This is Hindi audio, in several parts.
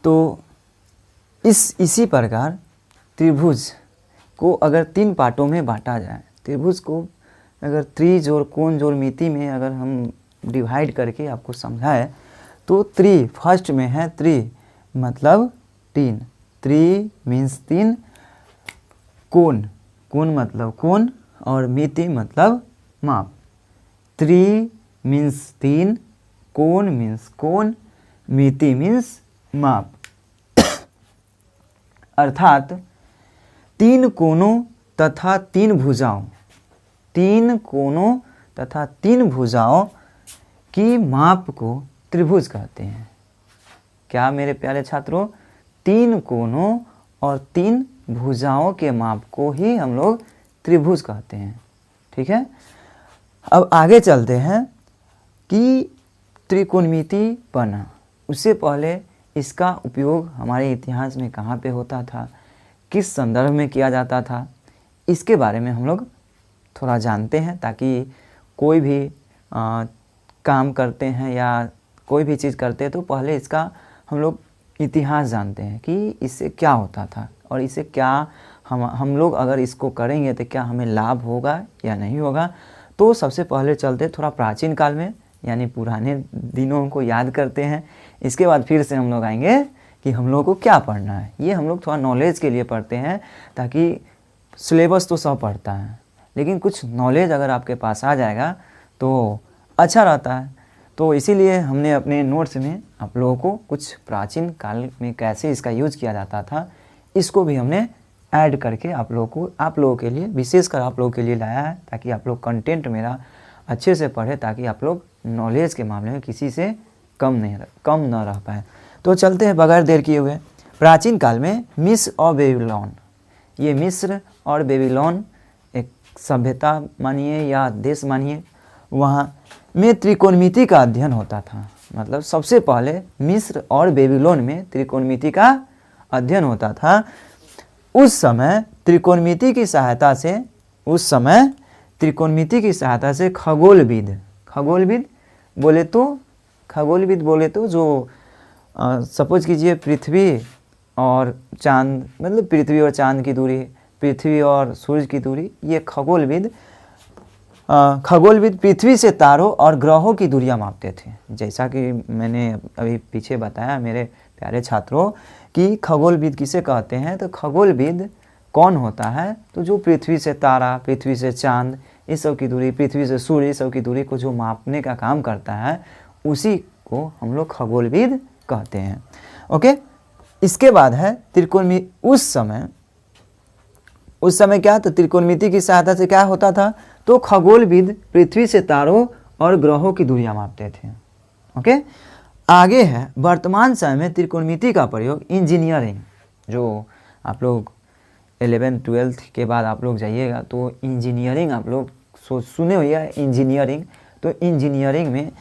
तो इसी प्रकार त्रिभुज को अगर 3 पार्टों में बांटा जाए, त्रिभुज को अगर त्रिजोड़ कोण जोड़ मिति में अगर हम डिवाइड करके आपको समझाए तो फर्स्ट में है मतलब 3, मीन्स 3, कोण मतलब कोण और मिति मतलब माप। मीन्स 3, कोण मीन्स कोण, मिति मीन्स माप। अर्थात 3 कोणों तथा 3 भुजाओं, 3 कोणों तथा 3 भुजाओं की माप को त्रिभुज कहते हैं। क्या मेरे प्यारे छात्रों? 3 कोणों और 3 भुजाओं के माप को ही हम लोग त्रिभुज कहते हैं। ठीक है, अब आगे चलते हैं कि त्रिकोणमिति बना। उससे पहले इसका उपयोग हमारे इतिहास में कहाँ पे होता था, किस संदर्भ में किया जाता था, इसके बारे में हम लोग थोड़ा जानते हैं, ताकि कोई भी काम करते हैं या कोई भी चीज़ करते हैं तो पहले इसका हम लोग इतिहास जानते हैं कि इससे क्या होता था और इससे क्या हम लोग अगर इसको करेंगे तो क्या हमें लाभ होगा या नहीं होगा। तो सबसे पहले चलते थोड़ा प्राचीन काल में, यानी पुराने दिनों को याद करते हैं। इसके बाद फिर से हम लोग आएंगे कि हम लोग को क्या पढ़ना है। ये हम लोग थोड़ा नॉलेज के लिए पढ़ते हैं, ताकि सिलेबस तो सब पढ़ता है लेकिन कुछ नॉलेज अगर आपके पास आ जाएगा तो अच्छा रहता है। तो इसीलिए हमने अपने नोट्स में आप लोगों को कुछ प्राचीन काल में कैसे इसका यूज़ किया जाता था, इसको भी हमने ऐड करके आप लोगों के लिए, विशेषकर आप लोगों के लिए लाया है, ताकि आप लोग कंटेंट मेरा अच्छे से पढ़े, ताकि आप लोग नॉलेज के मामले में किसी से कम न रह पाए। तो चलते हैं बगैर देर किए हुए। प्राचीन काल में मिस्र और बेबीलोन, ये मिस्र और बेबीलोन एक सभ्यता मानिए या देश मानिए, वहाँ में त्रिकोणमिति का अध्ययन होता था। मतलब सबसे पहले मिस्र और बेबीलोन में त्रिकोणमिति का अध्ययन होता था। उस समय त्रिकोणमिति की सहायता से खगोलविद बोले तो जो सपोज कीजिए पृथ्वी और चांद, मतलब पृथ्वी और चांद की दूरी, पृथ्वी और सूरज की दूरी, ये खगोलविद पृथ्वी से तारों और ग्रहों की दूरियां मापते थे। जैसा कि मैंने अभी पीछे बताया मेरे प्यारे छात्रों कि खगोलविद किसे कहते हैं। तो खगोलविद कौन होता है? तो जो पृथ्वी से तारा, पृथ्वी से चांद, इस सब की दूरी, पृथ्वी से सूर्य, इस सब की दूरी को जो मापने का काम करता है, उसी को हम लोग खगोलविद कहते हैं। ओके, इसके बाद है त्रिकोणमिति। उस समय क्या, तो त्रिकोणमिति की सहायता से क्या होता था, तो खगोलविद पृथ्वी से तारों और ग्रहों की दूरियां मापते थे। ओके, आगे है वर्तमान समय में त्रिकोणमिति का प्रयोग इंजीनियरिंग, जो आप लोग 11th-12th के बाद आप लोग जाइएगा तो इंजीनियरिंग आप लोग सुने हुए इंजीनियरिंग, तो इंजीनियरिंग में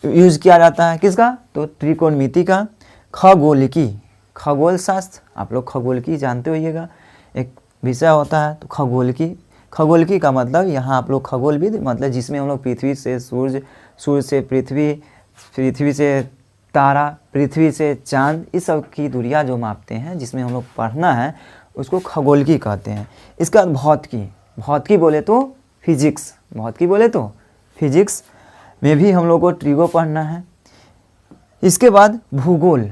यूज़ किया जाता है किसका, तो त्रिकोणमिति का। खगोल शास्त्र, आप लोग खगोलकी जानते होइएगा, एक विषय होता है। तो खगोलकी का मतलब यहाँ आप लोग खगोलविद, मतलब जिसमें हम लोग पृथ्वी से सूर्य, सूर्य से पृथ्वी, पृथ्वी से तारा, पृथ्वी से चांद, इस सब की दूरियाँ जो मापते हैं, जिसमें हम लोग पढ़ना है, उसको खगोलकी कहते हैं। इसका भौतिकी बोले तो फिजिक्स में भी हम लोग को ट्रिगो पढ़ना है। इसके बाद भूगोल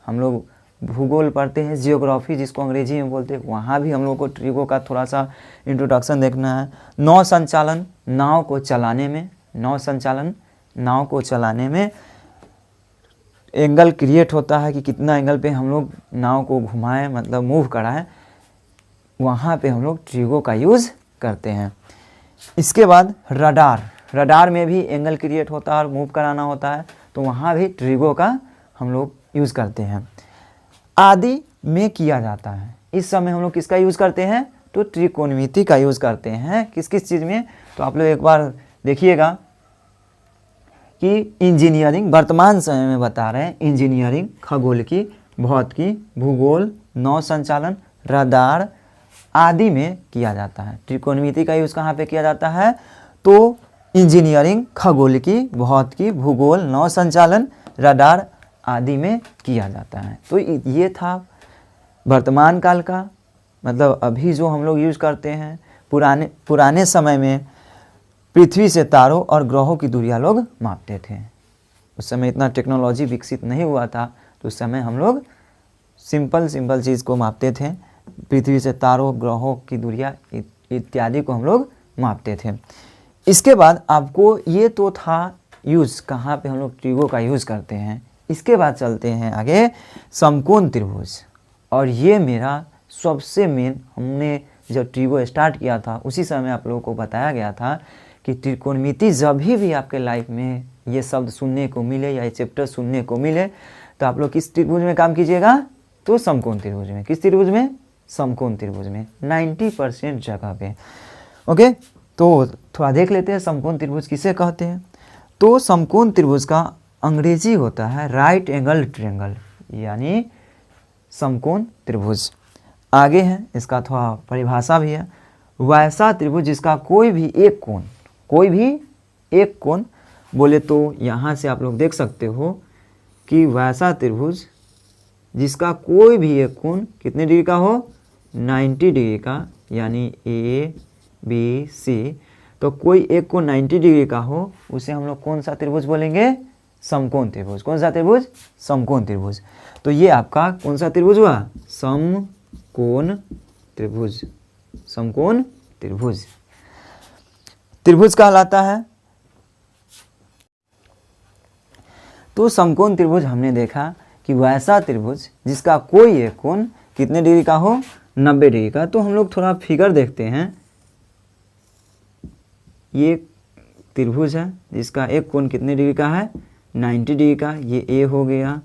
हम लोग भूगोल पढ़ते हैं। जियोग्राफी जिसको अंग्रेजी में बोलते हैं, वहाँ भी हम लोग को ट्रिगो का थोड़ा सा इंट्रोडक्शन देखना है। नाव संचालन, नाव को चलाने में एंगल क्रिएट होता है कि कितना एंगल पे हम लोग नाव को घुमाएं, मतलब मूव कराएं, वहाँ पे हम लोग ट्रिगो का यूज़ करते हैं। इसके बाद रडार में भी एंगल क्रिएट होता है और मूव कराना होता है, तो वहाँ भी ट्रिगो का हम लोग यूज़ करते हैं। आदि में किया जाता है, इस समय हम लोग किसका यूज़ करते हैं, तो त्रिकोणमिति का यूज़ करते हैं। किस चीज़ में, तो आप लोग एक बार देखिएगा कि इंजीनियरिंग वर्तमान समय में बता रहे हैं, इंजीनियरिंग, खगोलकी, भौतिकी, भूगोल, नौ संचालन, रडार आदि में किया जाता है। त्रिकोणमिति का यूज़ कहाँ पे किया जाता है, तो इंजीनियरिंग, खगोलकी, भौतिकी, भूगोल, नौ संचालन, रडार आदि में किया जाता है। तो ये था वर्तमान काल का, मतलब अभी जो हम लोग यूज़ करते हैं। पुराने समय में पृथ्वी से तारों और ग्रहों की दूरियां लोग मापते थे। उस समय इतना टेक्नोलॉजी विकसित नहीं हुआ था, तो उस समय हम लोग सिंपल चीज़ को मापते थे। पृथ्वी से तारों ग्रहों की दूरियां इत्यादि को हम लोग मापते थे। इसके बाद आपको ये तो था यूज़, कहाँ पे हम लोग ट्रिगो का यूज़ करते हैं। इसके बाद चलते हैं आगे समकोण त्रिभुज। और ये मेरा सबसे मेन, हमने जब ट्रिगो स्टार्ट किया था उसी समय आप लोगों को बताया गया था कि त्रिकोणमिति जब भी आपके लाइफ में ये शब्द सुनने को मिले या ये चैप्टर सुनने को मिले तो आप लोग किस त्रिभुज में काम कीजिएगा, तो समकोण त्रिभुज में। किस त्रिभुज में? समकोण त्रिभुज में 90% जगह पे। ओके, तो थोड़ा देख लेते हैं समकोण त्रिभुज किसे कहते हैं। तो समकोण त्रिभुज का अंग्रेजी होता है राइट एंगल ट्रायंगल, यानी समकोण त्रिभुज। आगे है इसका थोड़ा परिभाषा भी है, वैसा त्रिभुज जिसका कोई भी एक कोण बोले तो यहाँ से आप लोग देख सकते हो कि वैसा त्रिभुज जिसका कोई भी एक कोण कितने डिग्री का हो, 90 डिग्री का, यानी ए बी सी। तो कोई एक कोण 90 डिग्री का हो उसे हम लोग कौन सा त्रिभुज बोलेंगे? समकोण त्रिभुज। कौन सा त्रिभुज? समकोण त्रिभुज। तो ये आपका कौन सा त्रिभुज हुआ? समकोण त्रिभुज। समकोण त्रिभुज त्रिभुज कहलाता है। तो समकोण त्रिभुज हमने देखा कि वैसा त्रिभुज जिसका कोई एक कोण कितने डिग्री का हो, 90 डिग्री का। तो हम लोग थोड़ा फिगर देखते हैं। ये त्रिभुज है जिसका एक कोण कितने डिग्री का है, 90 डिग्री का। ये ए हो गया,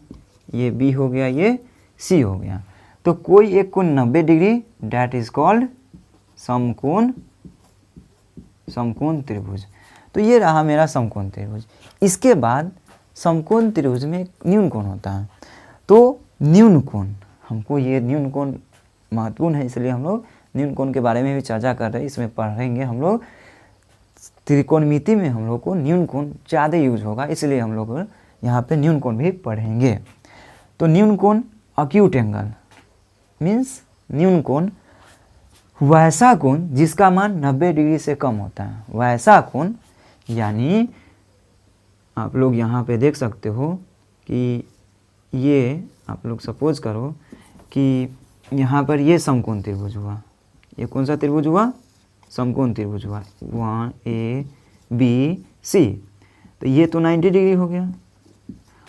ये बी हो गया, ये सी हो गया। तो कोई एक कोण 90 डिग्री, डैट इज कॉल्ड समकोण त्रिभुज। तो ये रहा मेरा समकोण त्रिभुज। इसके बाद समकोण त्रिभुज में न्यून कोण होता है। तो न्यून कोण, हमको ये न्यून कोण महत्वपूर्ण है, इसलिए हम लोग न्यून कोण के बारे में भी चर्चा कर रहे हैं। इसमें पढ़ेंगे हम लोग, त्रिकोणमिति में हम लोग को न्यून कोण ज़्यादा यूज होगा, इसलिए हम लोग यहाँ पे न्यून कोण भी पढ़ेंगे। तो न्यून कोण अक्यूट एंगल मीन्स न्यून कोण वैसा कोण जिसका मान 90 डिग्री से कम होता है। वैसा कोण यानी आप लोग यहाँ पे देख सकते हो कि ये आप लोग सपोज करो कि यहाँ पर ये समकोण त्रिभुज हुआ। ये कौन सा त्रिभुज हुआ? समकोण त्रिभुज हुआ। 1 ए बी सी। तो ये तो 90 डिग्री हो गया।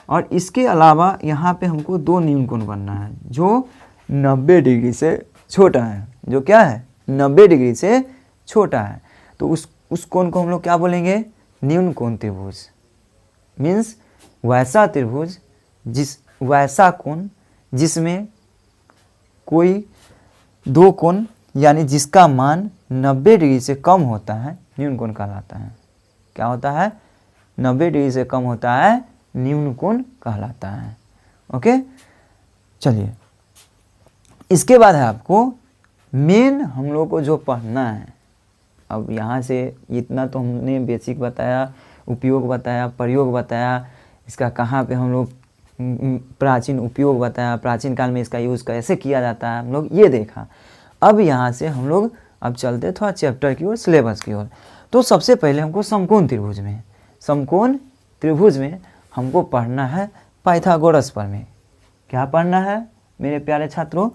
और इसके अलावा यहाँ पे हमको दो न्यून कोण बनना है जो 90 डिग्री से छोटा है। जो क्या है? 90 डिग्री से छोटा है। तो उस कोण को हम लोग क्या बोलेंगे? न्यून कोण त्रिभुज। मीन्स वैसा त्रिभुज वैसा कोण जिसमें कोई दो कोण यानी जिसका मान 90 डिग्री से कम होता है, न्यून कोण कहलाता है। क्या होता है? 90 डिग्री से कम होता है, न्यून कोण कहलाता है। ओके, चलिए इसके बाद है आपको मेन हम लोग को जो पढ़ना है। अब यहाँ से इतना तो हमने बेसिक बताया, उपयोग बताया, प्रयोग बताया, इसका कहाँ पे हम लोग प्राचीन उपयोग बताया, प्राचीन काल में इसका यूज़ कैसे किया जाता है, हम लोग ये देखा। अब यहाँ से हम लोग अब चलते थोड़ा चैप्टर की ओर, सिलेबस की ओर। तो सबसे पहले हमको समकोण त्रिभुज में हमको पढ़ना है पाइथागोरस प्रमेय। क्या पढ़ना है मेरे प्यारे छात्रों?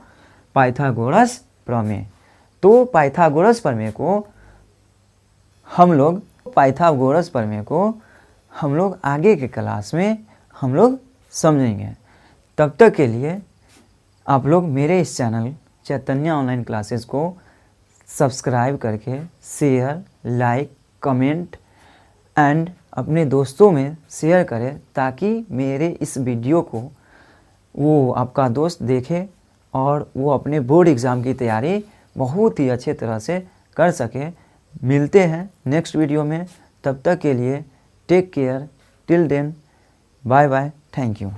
पाइथागोरस प्रमेय। तो पाइथागोरस प्रमेय को हम लोग आगे के क्लास में हम लोग समझेंगे। तब तक के लिए आप लोग मेरे इस चैनल चैतन्य ऑनलाइन क्लासेस को सब्सक्राइब करके शेयर, लाइक, कमेंट एंड अपने दोस्तों में शेयर करें, ताकि मेरे इस वीडियो को वो आपका दोस्त देखे और वो अपने बोर्ड एग्ज़ाम की तैयारी बहुत ही अच्छे तरह से कर सके। मिलते हैं नेक्स्ट वीडियो में, तब तक के लिए take care, till then, bye bye, thank you.